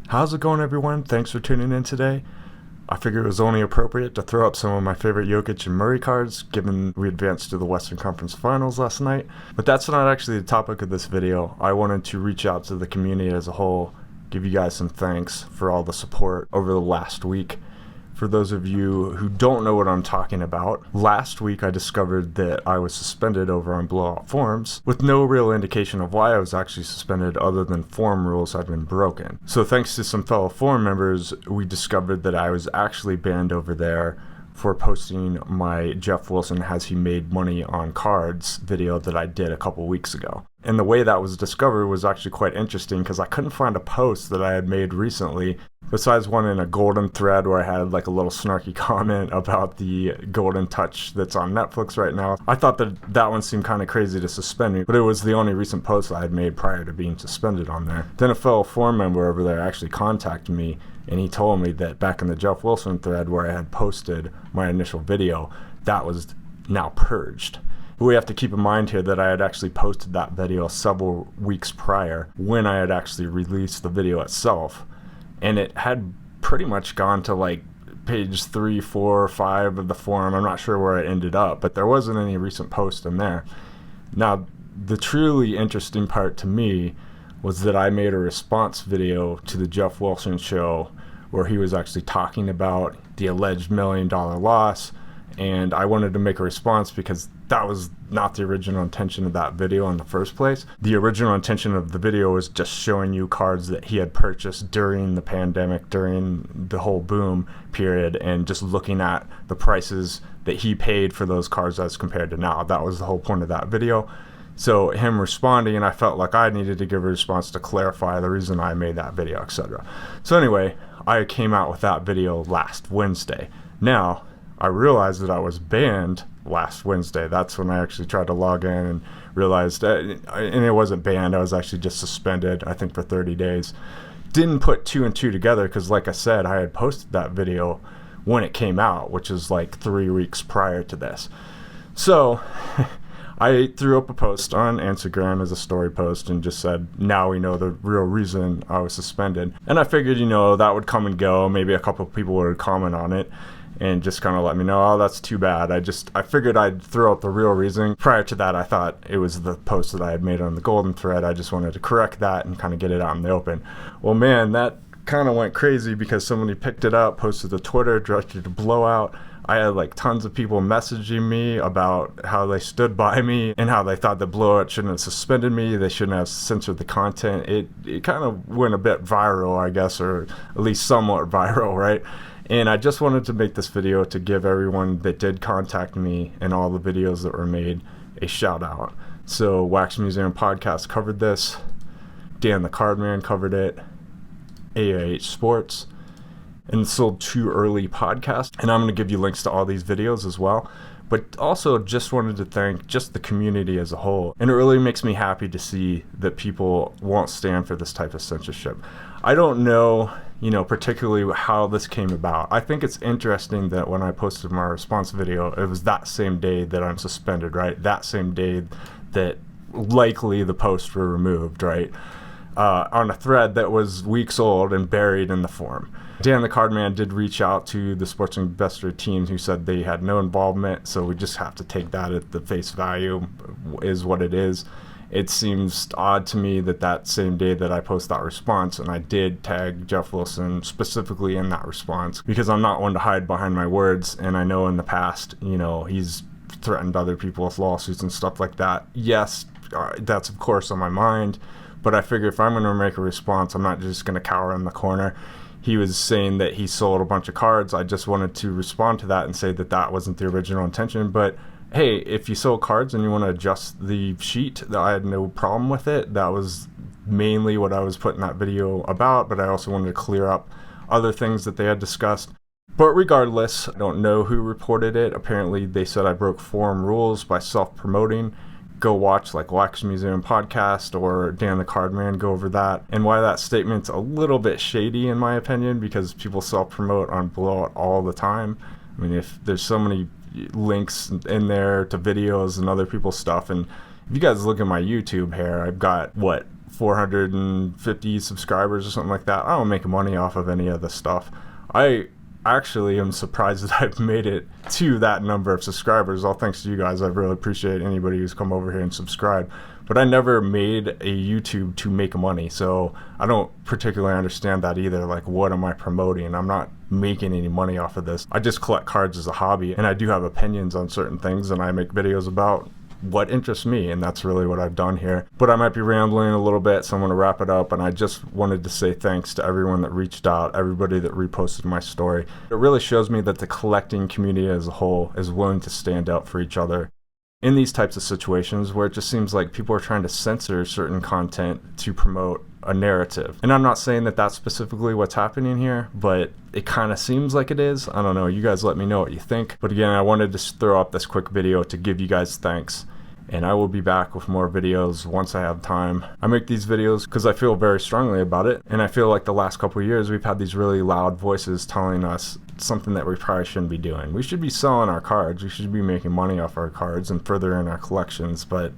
How's it going, everyone? Thanks for tuning in today. I figured it was only appropriate to throw up some of my favorite Jokic and Murray cards, given we advanced to the Western Conference Finals last night. But that's not actually the topic of this video. I wanted to reach out to the community as a whole, give you guys some thanks for all the support over the last week. For those of you who don't know what I'm talking about, last week I discovered that I was suspended over on Blowout Forums with no real indication of why I was actually suspended other than forum rules had been broken. So thanks to some fellow forum members, we discovered that I was actually banned over there for posting my Geoff Wilson Has He Made Money on Cards video that I did a couple weeks ago. And the way that was discovered was actually quite interesting because I couldn't find a post that I had made recently besides one in a Goldin thread where I had like a little snarky comment about the Goldin touch that's on Netflix right now. I thought that one seemed kind of crazy to suspend me, but it was the only recent post I had made prior to being suspended on there. Then a fellow forum member over there actually contacted me, and he told me that back in the Geoff Wilson thread where I had posted my initial video, that was now purged. We have to keep in mind here that I had actually posted that video several weeks prior when I had actually released the video itself. And it had pretty much gone to like page 3, 4, 5 of the forum. I'm not sure where it ended up, but there wasn't any recent post in there. Now, the truly interesting part to me was that I made a response video to the Geoff Wilson show where he was actually talking about the alleged $1 million loss. And I wanted to make a response because that was not the original intention of that video in the first place. The original intention of the video was just showing you cards that he had purchased during the pandemic, during the whole boom period, and just looking at the prices that he paid for those cards as compared to now. That was the whole point of that video. So him responding, and I felt like I needed to give a response to clarify the reason I made that video, etc. So anyway, I came out with that video last Wednesday. Now, I realized that I was banned last Wednesday. That's when I actually tried to log in and realized that, and it wasn't banned, I was actually just suspended, I think for 30 days. Didn't put two and two together because like I said, I had posted that video when it came out, which is like 3 weeks prior to this. So I threw up a post on Instagram as a story post and just said, now we know the real reason I was suspended. And I figured, that would come and go. Maybe a couple of people would comment on it and just kind of let me know, oh, that's too bad. I figured I'd throw out the real reason. Prior to that, I thought it was the post that I had made on the Goldin thread. I just wanted to correct that and kind of get it out in the open. Well, man, that kind of went crazy because somebody picked it up, posted to Twitter, directed to Blowout. I had like tons of people messaging me about how they stood by me and how they thought that Blowout shouldn't have suspended me. They shouldn't have censored the content. It kind of went a bit viral, I guess, or at least somewhat viral, right? And I just wanted to make this video to give everyone that did contact me and all the videos that were made a shout out. So Wax Museum Podcast covered this, Dan the Cardman covered it, AIH Sports, and Sold Too Early podcast. And I'm going to give you links to all these videos as well. But also just wanted to thank just the community as a whole. And it really makes me happy to see that people won't stand for this type of censorship. I don't know, particularly how this came about. I think it's interesting that when I posted my response video, it was that same day that I'm suspended, right? That same day that likely the posts were removed, right? On a thread that was weeks old and buried in the forum. Dan the Cardman did reach out to the SportsCardInvestor team who said they had no involvement, so we just have to take that at the face value is what it is. It seems odd to me that same day that I post that response, and I did tag Geoff Wilson specifically in that response because I'm not one to hide behind my words, and I know in the past, he's threatened other people with lawsuits and stuff like that. Yes, that's of course on my mind, but I figure if I'm going to make a response, I'm not just going to cower in the corner. He was saying that he sold a bunch of cards. I just wanted to respond to that and say that wasn't the original intention, but hey, if you sold cards and you want to adjust the sheet, I had no problem with it. That was mainly what I was putting that video about, but I also wanted to clear up other things that they had discussed. But regardless, I don't know who reported it. Apparently they said I broke forum rules by self-promoting. Go watch like Wax Museum Podcast or Dan the Cardman, go over that. And why that statement's a little bit shady in my opinion, because people self-promote on Blowout all the time. I mean, if there's so many links in there to videos and other people's stuff, and if you guys look at my YouTube here, I've got 450 subscribers or something like that. I don't make money off of any of this stuff. I actually am surprised that I've made it to that number of subscribers, all thanks to you guys. I really appreciate anybody who's come over here and subscribed. But I never made a YouTube to make money, so I don't particularly understand that either. Like, what am I promoting? I'm not making any money off of this. I just collect cards as a hobby, and I do have opinions on certain things, and I make videos about what interests me, and that's really what I've done here. But I might be rambling a little bit, so I'm going to wrap it up, and I just wanted to say thanks to everyone that reached out, everybody that reposted my story. It really shows me that the collecting community as a whole is willing to stand up for each other in these types of situations where it just seems like people are trying to censor certain content to promote a narrative. And I'm not saying that that's specifically what's happening here, but it kind of seems like it is. I don't know. You guys let me know what you think. But again, I wanted to throw up this quick video to give you guys thanks. And I will be back with more videos once I have time. I make these videos because I feel very strongly about it. And I feel like the last couple of years, we've had these really loud voices telling us something that we probably shouldn't be doing. We should be selling our cards. We should be making money off our cards and furthering our collections. But,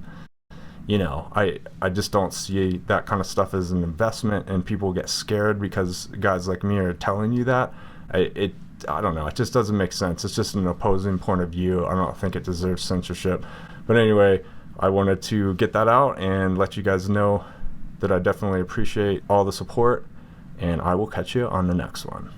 you know, I just don't see that kind of stuff as an investment, and people get scared because guys like me are telling you that. I don't know. It just doesn't make sense. It's just an opposing point of view. I don't think it deserves censorship. But anyway, I wanted to get that out and let you guys know that I definitely appreciate all the support, and I will catch you on the next one.